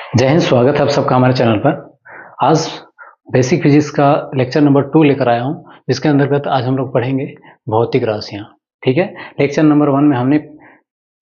जय हिंद। स्वागत है आप सबका हमारे चैनल पर। आज बेसिक फिजिक्स का लेक्चर नंबर 2 लेकर आया हूं, जिसके अंतर्गत आज हम लोग पढ़ेंगे भौतिक राशियां। ठीक है, लेक्चर नंबर 1 में हमने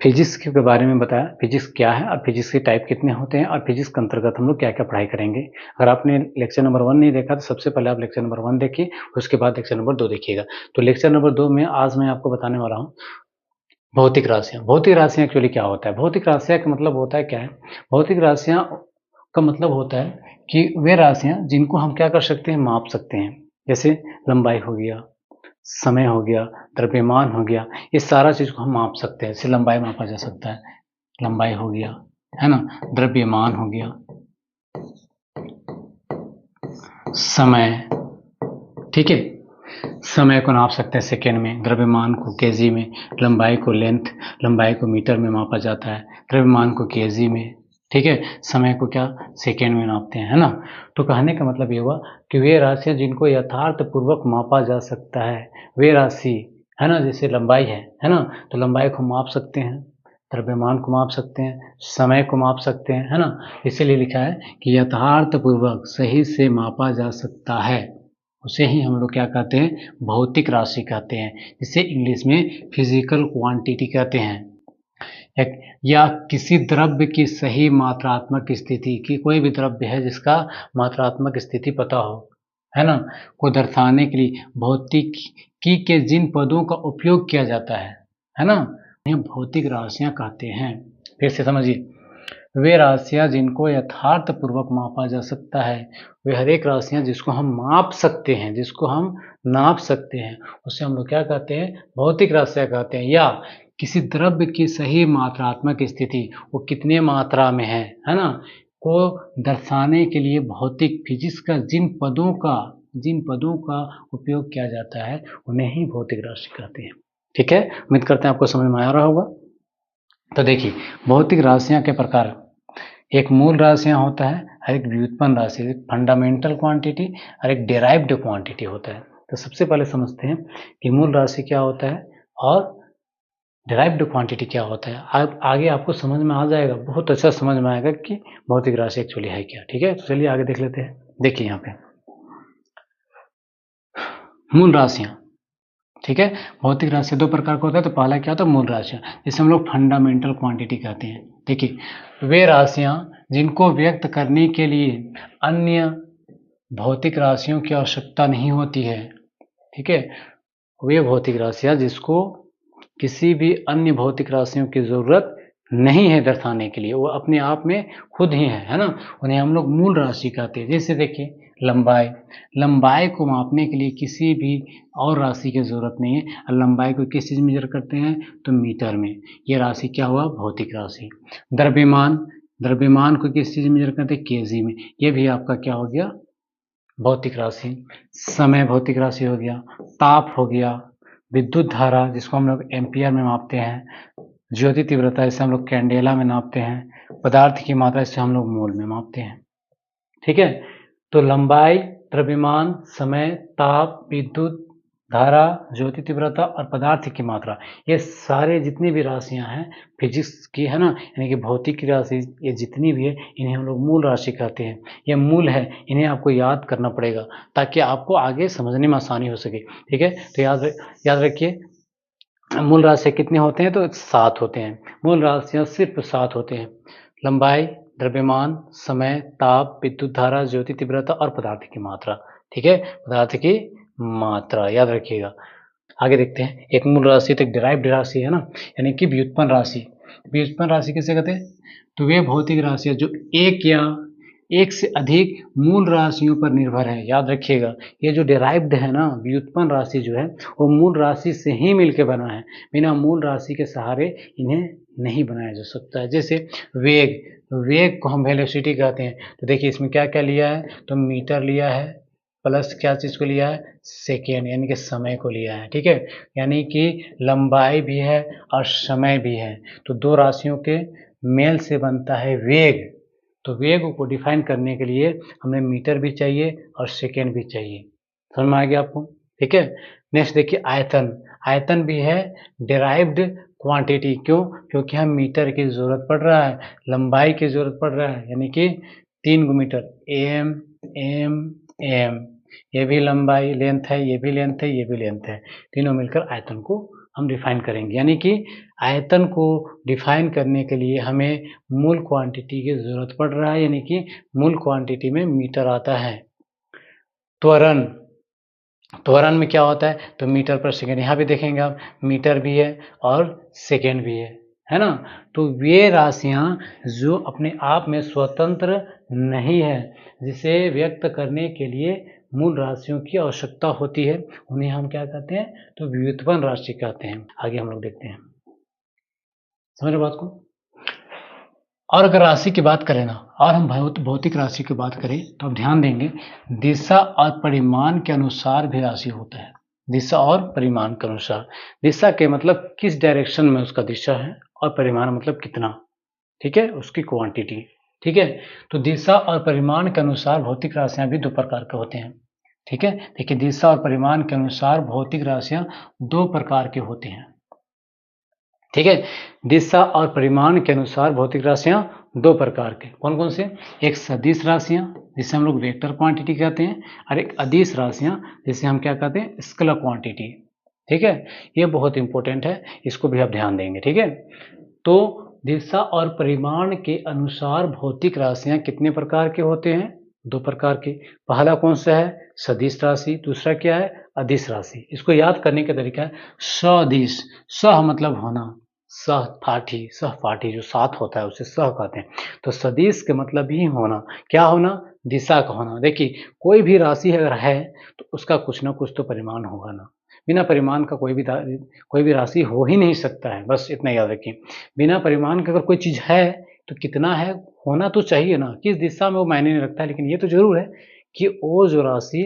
फिजिक्स के बारे में बताया, फिजिक्स क्या है और फिजिक्स के टाइप कितने होते हैं और फिजिक्स के अंतर्गत हम लोग क्या क्या पढ़ाई करेंगे। अगर आपने लेक्चर नंबर 1 नहीं देखा तो सबसे पहले आप लेक्चर नंबर 1 देखिए, उसके बाद लेक्चर नंबर 2 देखिएगा। तो लेक्चर नंबर 2 में आज मैं आपको बताने वाला हूँ भौतिक राशियां। भौतिक राशियां एक्चुअली क्या होता है? भौतिक राशियां का मतलब होता है क्या है? भौतिक राशियां का मतलब होता है कि वे राशियां जिनको हम क्या कर सकते हैं, माप सकते हैं। जैसे लंबाई हो गया, समय हो गया, द्रव्यमान हो गया, ये सारा चीज को हम माप सकते हैं। जैसे लंबाई मापा जा सकता है, लंबाई हो गया, है ना। द्रव्यमान हो गया, समय, ठीक है, समय को नाप सकते हैं सेकेंड में, द्रव्यमान को केजी में, लंबाई को लेंथ, लंबाई को मीटर में मापा जाता है, द्रव्यमान को केजी में, ठीक है, समय को क्या सेकेंड में नापते हैं, है ना। तो कहने का मतलब ये हुआ कि वे राशियां जिनको यथार्थ पूर्वक मापा जा सकता है, वे राशि, है ना। जैसे लंबाई है ना, तो लंबाई को माप सकते हैं, द्रव्यमान को माप सकते हैं, समय को माप सकते हैं, है ना। इसीलिए लिखा है कि यथार्थ पूर्वक सही से मापा जा सकता है, उसे ही हम लोग क्या कहते हैं, भौतिक राशि कहते हैं, जिसे इंग्लिश में फिजिकल क्वांटिटी कहते हैं। या किसी द्रव्य की सही मात्रात्मक स्थिति की, कोई भी द्रव्य है जिसका मात्रात्मक स्थिति पता हो, है ना, को दर्शाने के लिए भौतिकी के जिन पदों का उपयोग किया जाता है ना, उन्हें भौतिक राशियां कहते हैं। फिर से समझिए, वे राशियां जिनको यथार्थ पूर्वक मापा जा सकता है, वे हर एक राशियां जिसको हम माप सकते हैं, जिसको हम नाप सकते हैं, उसे हम लोग क्या कहते हैं, भौतिक राशियां कहते हैं। या किसी द्रव्य की सही मात्रात्मक स्थिति, वो कितने मात्रा में है ना, को दर्शाने के लिए भौतिक फिजिक्स का जिन पदों का उपयोग किया जाता है, उन्हें ही भौतिक राशि कहते हैं। ठीक है, उम्मीद करते हैं आपको समझ में आ रहा होगा। तो देखिए, भौतिक राशियां के प्रकार, एक मूल राशियां होता है और एक व्युत्पन्न राशि, फंडामेंटल क्वांटिटी, और एक डेराइव्ड क्वांटिटी होता है। तो सबसे पहले समझते हैं कि मूल राशि क्या होता है और डेराइव्ड क्वांटिटी क्या होता है। आगे आपको समझ में आ जाएगा, बहुत अच्छा समझ में आएगा कि भौतिक राशि एक्चुअली है क्या। ठीक है, तो चलिए आगे देख लेते हैं। देखिए यहाँ पे मूल राशियां, ठीक है, भौतिक राशि दो प्रकार का होता है। तो पहला क्या होता है, मूल राशियां, जिसे हम लोग फंडामेंटल क्वांटिटी कहते हैं। देखिए, वे राशियां जिनको व्यक्त करने के लिए अन्य भौतिक राशियों की आवश्यकता नहीं होती है, ठीक है, वे भौतिक राशियां जिसको किसी भी अन्य भौतिक राशियों की जरूरत नहीं है दर्शाने के लिए, वो अपने आप में खुद ही है ना, उन्हें हम लोग मूल राशि कहते हैं। जैसे देखिए, लंबाई को मापने के लिए किसी भी और राशि की जरूरत नहीं है। और लंबाई को किस चीज में मेजर करते हैं, तो मीटर में। ये राशि क्या हुआ, भौतिक राशि। द्रव्यमान को किस चीज में मेजर करते हैं, केजी में। ये भी आपका क्या हो गया, भौतिक राशि। समय भौतिक राशि हो गया, ताप हो गया, विद्युत धारा जिसको हम लोग एम्पियर में मापते हैं, ज्योति तीव्रता जिसे हम लोग कैंडेला में नापते हैं, पदार्थ की मात्रा जिसे हम लोग मोल में मापते हैं। ठीक है, तो लंबाई, द्रव्यमान, समय, ताप, विद्युत धारा, ज्योति तीव्रता और पदार्थ की मात्रा, ये सारे जितनी भी राशियां हैं फिजिक्स की, है ना, यानी कि भौतिक की राशि, ये जितनी भी है इन्हें हम लोग मूल राशि कहते हैं। ये मूल है, इन्हें आपको याद करना पड़ेगा ताकि आपको आगे समझने में आसानी हो सके। ठीक है, तो याद रखिए, मूल राशि कितने होते हैं, तो 7 होते हैं। मूल राशियां सिर्फ 7 होते हैं, लंबाई, द्रव्यमान, समय, ताप, विद्युत धारा, ज्योति तीव्रता और पदार्थ की मात्रा। ठीक है, पदार्थ की मात्रा याद रखिएगा। आगे देखते हैं, एक मूल राशि तो एक डिराइव्ड राशि है ना, यानी कि व्युत्पन्न राशि। व्युत्पन्न राशि किसे कहते हैं, तो वे भौतिक राशियां जो एक या एक से अधिक मूल राशियों पर निर्भर है। याद रखिएगा, ये जो डिराइव्ड है ना, व्युत्पन्न राशि जो है, वो मूल राशि से ही मिलकर बना है, बिना मूल राशि के सहारे इन्हें नहीं बनाया जा सकता है। जैसे वेग को हम वेलोसिटी कहते हैं। तो देखिए, इसमें क्या क्या लिया है, तो मीटर लिया है, प्लस क्या चीज को लिया है, सेकेंड, यानी कि समय को लिया है। ठीक है, यानी कि लंबाई भी है और समय भी है, तो दो राशियों के मेल से बनता है वेग। तो वेग को डिफाइन करने के लिए हमें मीटर भी चाहिए और सेकेंड भी चाहिए। समझ में आ गया आपको। ठीक है, नेक्स्ट देखिए, आयतन भी है डिराइव्ड क्वांटिटी। क्यों? क्योंकि हम मीटर की ज़रूरत पड़ रहा है, लंबाई की ज़रूरत पड़ रहा है, यानी कि 3 मीटर, एम एम एम, ये भी लंबाई लेंथ है, ये भी लेंथ है, ये भी लेंथ है, तीनों मिलकर आयतन को हम डिफाइन करेंगे। यानी कि आयतन को डिफाइन करने के लिए हमें मूल क्वांटिटी की ज़रूरत पड़ रहा है, यानी कि मूल क्वांटिटी में मीटर आता है। त्वरण, त्वरण में क्या होता है? तो मीटर पर सेकेंड, यहाँ भी देखेंगे आप मीटर भी है और सेकेंड भी है ना। तो वे राशियाँ जो अपने आप में स्वतंत्र नहीं है, जिसे व्यक्त करने के लिए मूल राशियों की आवश्यकता होती है, उन्हें हम क्या कहते हैं? तो व्युत्पन्न राशि कहते हैं। आगे हम लोग देखते हैं, समझ रहे बात को। और अगर राशि की बात करें ना, और हम भौतिक राशि की बात करें तो आप ध्यान देंगे, दिशा और परिमाण के अनुसार भी राशि होता है। दिशा और परिमाण के अनुसार, दिशा के मतलब किस डायरेक्शन में उसका दिशा है, और परिमाण मतलब कितना, ठीक है, उसकी क्वांटिटी, ठीक है। तो दिशा और परिमाण के अनुसार भौतिक राशियां भी दो प्रकार के होते हैं, ठीक है। देखिए, दिशा और परिमाण के अनुसार भौतिक राशियां दो प्रकार के होते हैं, ठीक है। दिशा और परिमाण के अनुसार भौतिक राशियां दो प्रकार के, कौन कौन से? एक सदिश राशियां, जिसे हम लोग वेक्टर क्वांटिटी कहते हैं, और एक अदिश राशियां, जिसे हम क्या कहते हैं? स्केलर क्वांटिटी, ठीक है। ये बहुत इंपॉर्टेंट है, इसको भी आप ध्यान देंगे, ठीक है। तो दिशा और परिमाण के अनुसार भौतिक राशियां कितने प्रकार के होते हैं? दो प्रकार के। पहला कौन सा है? सदिश राशि। दूसरा क्या है? अदिश राशि। इसको याद करने का तरीका है सदिश, सह मतलब होना, सहपाठी, सहपाठी जो साथ होता है उसे सह कहते हैं। तो सदिश के मतलब ही होना, क्या होना? दिशा का होना। देखिए, कोई भी राशि अगर है तो उसका कुछ ना कुछ तो परिमाण होगा ना, बिना परिमाण का कोई भी राशि हो ही नहीं सकता है, बस इतना याद रखिए। बिना परिमाण के अगर कोई चीज़ है तो कितना है, होना तो चाहिए ना, किस दिशा में वो मायने नहीं रखता है, लेकिन ये तो जरूर है कि वो जो राशि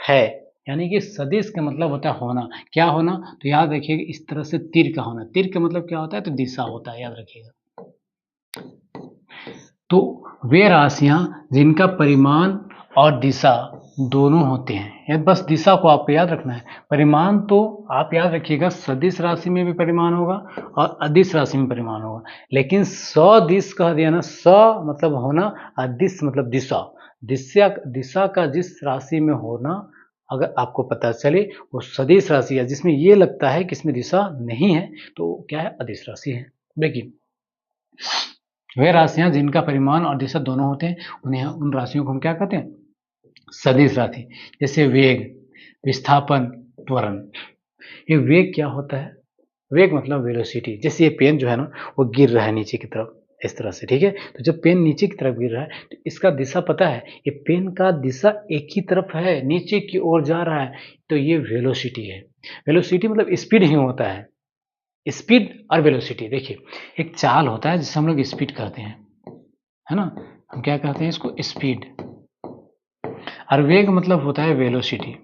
है, यानी कि सदिश का मतलब होता है होना। क्या होना? तो याद रखिएगा, इस तरह से तीर का होना। तीर का मतलब क्या होता है? तो दिशा होता है, याद रखिएगा। तो वे राशियां जिनका परिमाण और दिशा दोनों होते हैं, या बस दिशा को आपको याद रखना है। परिमाण तो आप याद रखिएगा, सदिश राशि में भी परिमाण होगा और अदिश राशि में परिमाण होगा, लेकिन सदिश कह दिया ना, स मतलब होना, अदिश मतलब दिशा। दिशा का जिस राशि में होना अगर आपको पता चले वो सदिश राशि है, जिसमें ये लगता है कि इसमें दिशा नहीं है, तो क्या है? अदिश राशि है। देखिए, वे राशियां जिनका परिमाण और दिशा दोनों होते हैं, उन्हें उन राशियों को हम क्या कहते हैं? सदिश राशि। जैसे वेग, विस्थापन, त्वरण। ये वेग क्या होता है? वेग मतलब वेलोसिटी। जैसे ये पेन जो है ना, वो गिर रहा है नीचे की तरफ, इस तरह से, ठीक है। तो जब पेन नीचे की तरफ गिर रहा है तो इसका दिशा पता है, ये पेन का दिशा एक ही तरफ है, नीचे की ओर जा रहा है, तो ये वेलोसिटी है। वेलोसिटी मतलब स्पीड ही होता है, स्पीड और वेलोसिटी। देखिए, एक चाल होता है जिसे हम लोग स्पीड कहते हैं, है ना, हम क्या कहते हैं इसको? स्पीड। और वेग मतलब होता है वेलोसिटी।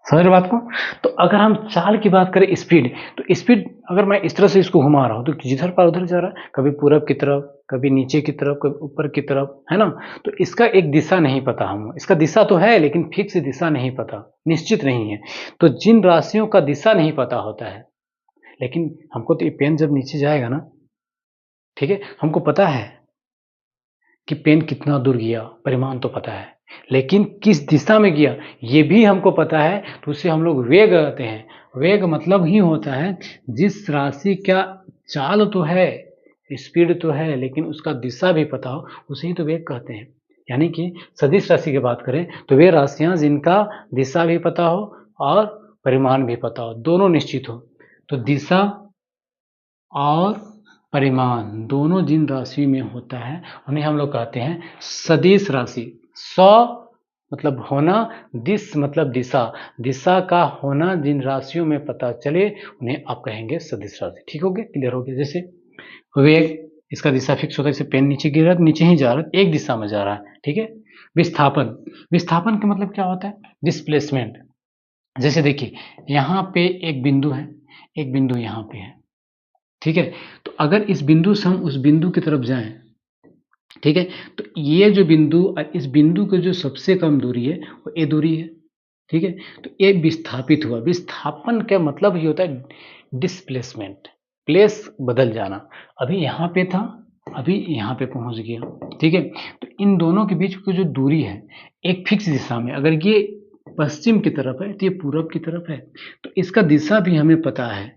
समझ रहे बात को। तो अगर हम चाल की बात करें, स्पीड, तो स्पीड अगर मैं इस तरह से इसको घुमा रहा हूं तो जिधर पर उधर जा रहा है, कभी पूरब की तरफ, कभी नीचे की तरफ, कभी ऊपर की तरफ, है ना। तो इसका एक दिशा नहीं पता, हम इसका दिशा तो है लेकिन फिक्स दिशा नहीं पता, निश्चित नहीं है। तो जिन राशियों का दिशा नहीं पता होता है, लेकिन हमको तो ये पेन जब नीचे जाएगा ना, ठीक है, हमको पता है कि पेन कितना दूर गया, परिमाण तो पता है, लेकिन किस दिशा में गया ये भी हमको पता है, तो उसे हम लोग वेग कहते हैं। वेग मतलब ही होता है जिस राशि का चाल तो है, स्पीड तो है, लेकिन उसका दिशा भी पता हो, उसे ही तो वेग कहते हैं। यानी कि सदिश राशि की बात करें तो वे राशियां जिनका दिशा भी पता हो और परिमाण भी पता हो, दोनों निश्चित हो। तो दिशा और परिमाण दोनों जिन राशि में होता है, उन्हें हम लोग कहते हैं सदिश राशि। स मतलब होना, दिश मतलब दिशा, दिशा का होना जिन राशियों में पता चले उन्हें आप कहेंगे सदिश राशि। ठीक हो गया, क्लियर हो गया। जैसे वेग, इसका दिशा फिक्स होता है, जैसे पेन नीचे गिर रहा है, नीचे ही जा रहा है, एक दिशा में जा रहा है, ठीक है। विस्थापन, विस्थापन का मतलब क्या होता है? डिस्प्लेसमेंट। जैसे देखिए, यहाँ पे एक बिंदु है, एक बिंदु यहाँ पे है, ठीक है। तो अगर इस बिंदु से हम उस बिंदु की तरफ जाएं, ठीक है, तो ये जो बिंदु और इस बिंदु की जो सबसे कम दूरी है वो ए दूरी है, ठीक है। तो ये विस्थापित हुआ। विस्थापन का मतलब ये होता है डिस्प्लेसमेंट, प्लेस बदल जाना। अभी यहाँ पे था, अभी यहाँ पे पहुंच गया। ठीक है। तो इन दोनों के बीच की जो दूरी है एक फिक्स दिशा में, अगर ये पश्चिम की तरफ है तो ये पूरब की तरफ है, तो इसका दिशा भी हमें पता है।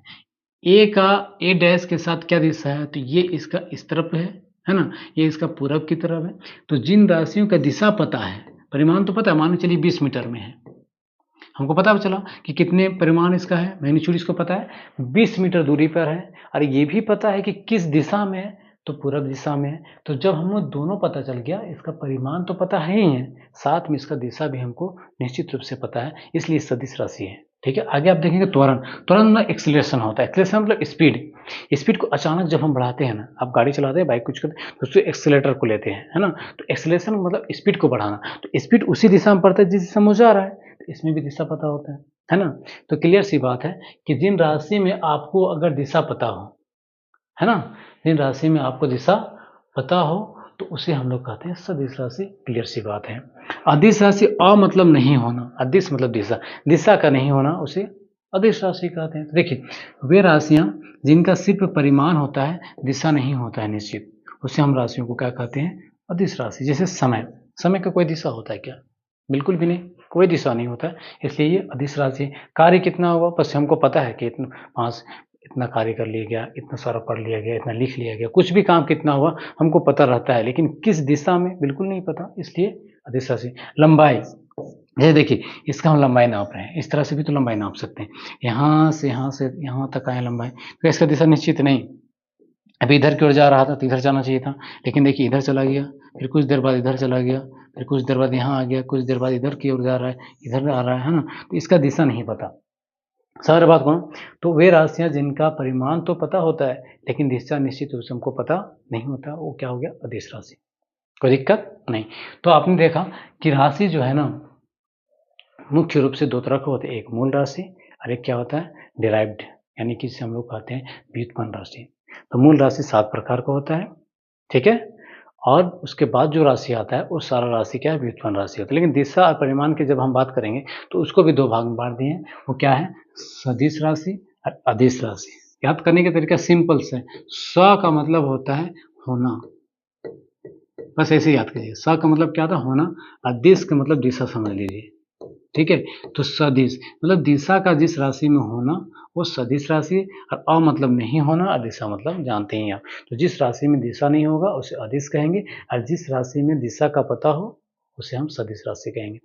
ए का ए डैश के साथ क्या दिशा है, तो ये इसका इस तरफ है ना, ये इसका पूरब की तरफ है। तो जिन राशियों का दिशा पता है, परिमाण तो पता है, मान के चलिए 20 मीटर में है, हमको पता चला कि कितने परिमाण इसका है, मैग्नीट्यूड इसको पता है 20 मीटर दूरी पर है, और ये भी पता है कि किस दिशा में है, तो पूरब दिशा में है। तो जब हमें दोनों पता चल गया, इसका परिमाण तो पता है ही है, साथ में इसका दिशा भी हमको निश्चित रूप से पता है, इसलिए सदिश राशि है। ठीक है। आगे आप देखेंगे त्वरण। त्वरण में एक्सीलरेशन होता है। एक्सीलरेशन मतलब स्पीड। स्पीड को अचानक जब हम बढ़ाते हैं ना, आप गाड़ी चलाते हैं, बाइक कुछ करते हैं, तो उससे एक्सीलेटर को लेते हैं, है ना। तो एक्सीलरेशन मतलब स्पीड को बढ़ाना। तो स्पीड उसी दिशा में बढ़ता है जिस दिशा में वो जा रहा है, तो इसमें भी दिशा पता होता है ना। तो क्लियर सी बात है कि जिन राशि में आपको अगर दिशा पता हो, है ना, जिन राशि में आपको दिशा पता हो, तो उसे हम लोग कहते हैं सदिश राशि। क्लियर सी बात है। अदिश राशि अ मतलब नहीं होना, अदिश मतलब दिशा, दिशा का नहीं होना, उसे अदिश राशि कहते हैं। तो देखिए, वे राशियां जिनका सिर्फ परिमाण होता है, दिशा नहीं होता है निश्चित, उसे हम राशियों को क्या कहते हैं, अदिश राशि। जैसे समय, समय का कोई दिशा होता है क्या, बिल्कुल भी नहीं, कोई दिशा नहीं होता है, इसलिए ये अदिश राशि है। कार्य कितना होगा, बस हमको पता है कि इतना पास, इतना कार्य कर लिया गया, इतना सारा पढ़ लिया गया, इतना लिख लिया गया, कुछ भी काम कितना हुआ हमको पता रहता है, लेकिन किस दिशा में बिल्कुल नहीं पता, इसलिए अदिश राशि। लंबाई, ये देखिए, इसका हम लंबाई नाप रहे हैं, इस तरह से भी तो लंबाई नाप सकते हैं, यहाँ से यहाँ तक आए लंबाई, तो इसका दिशा निश्चित नहीं। अभी इधर की ओर जा रहा था तो इधर जाना चाहिए था, लेकिन देखिए इधर चला गया, फिर कुछ देर बाद इधर चला गया, फिर कुछ देर बाद यहाँ आ गया, कुछ देर बाद इधर की ओर जा रहा है, इधर आ रहा है ना, तो इसका दिशा नहीं पता। समझ रहे बात को। तो वे राशियां जिनका परिमाण तो पता होता है, लेकिन दिशा निश्चित रूप से हमको पता नहीं होता, वो क्या हो गया, अदिश राशि। कोई दिक्कत नहीं। तो आपने देखा कि राशि जो है ना, मुख्य रूप से दो तरह के होते हैं, एक मूल राशि और एक क्या होता है, डिराइव्ड, यानी कि इसे हम लोग कहते हैं व्युत्पन्न राशि। तो मूल राशि 7 प्रकार का होता है, ठीक है, और उसके बाद जो राशि आता है वो सारा राशि क्या है, व्युत्पन्न राशि होता है। लेकिन दिशा और परिमाण की जब हम बात करेंगे तो उसको भी 2 भाग में बांट दिए हैं, वो क्या है, सदिश राशि और अदिश राशि। याद करने का तरीका सिंपल से, स का मतलब होता है होना, बस ऐसे याद कीजिए। स का मतलब क्या था, होना, और दिश का मतलब दिशा समझ लीजिए। ठीक है। तो सदिश मतलब दिशा का जिस राशि में होना, वो सदिश राशि, और अ मतलब नहीं होना, और दिशा मतलब जानते ही आप। तो जिस राशि में दिशा नहीं होगा उसे अदिश कहेंगे, और जिस राशि में दिशा का पता हो उसे हम सदिश राशि कहेंगे।